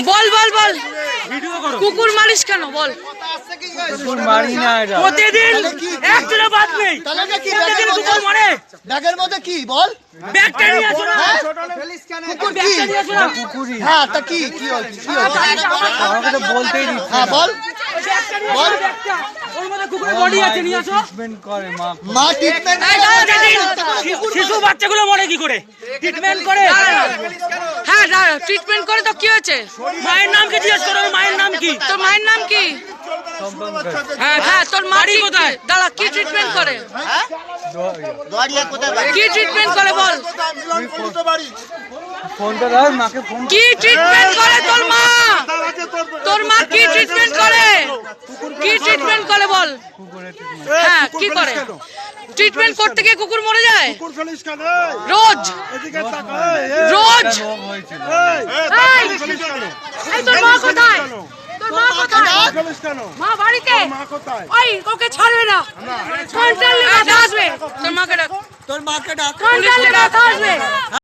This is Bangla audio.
বল বল বল কুকুর মারিস কেন বল? কুকুর মারি না, এটা প্রতিদিন একজনের বাদ নেই, প্রতিদিন কুকুর মারে। ব্যাগের মধ্যে কি বল? ব্যাগটা নিয়ে আসো না, কুকুর কি? ব্যাগটা নিয়ে আসো না। কুকুরই হ্যাঁ তা কি কি হচ্ছে? কি হচ্ছে? আমাকে তো বলতেই দিচ্ছে হ্যাঁ বল ব্যাগটা নিয়ে আসো, ব্যাগটা। ওর মধ্যে কুকুরের বডি আছে, নিয়ে আসো। ট্রিটমেন্ট করে মা। মা ট্রিটমেন্ট শিশু বাচ্চাগুলো মরে কি করে? ট্রিটমেন্ট করে। হ্যাঁ ট্রিটমেন্ট করে তো কি হয়েছে? মায়ের নাম কি জিজ্ঞেস করো, মায়ের নাম কি? তোর মায়ের নাম কি? হ্যাঁ তোর মা কোথায়? দাঁড়া, কি ট্রিটমেন্ট করে? কি ট্রিটমেন্ট করে বল? ফোনটা দাও, মাকে ফোন। কি ট্রিটমেন্ট করে তোর মা? তোর মা কি ট্রিটমেন্ট করে? কি ট্রিটমেন্ট করে বল? হ্যাঁ কি করে? ট্রিটমেন্ট করতে গিয়ে কুকুর মরে যায় রোজ রোজ। রোগ হয়েছিল। এই তোর মা কোথায়? তোর মা কোথায়? মা বাড়িতে। ওই ওকে ছাড়বে না, কন্ট্রোল নিয়ে আসবে। তোর মাকে ডাক, তোর মাকে ডাক। কন্ট্রোল নিয়ে আসবে।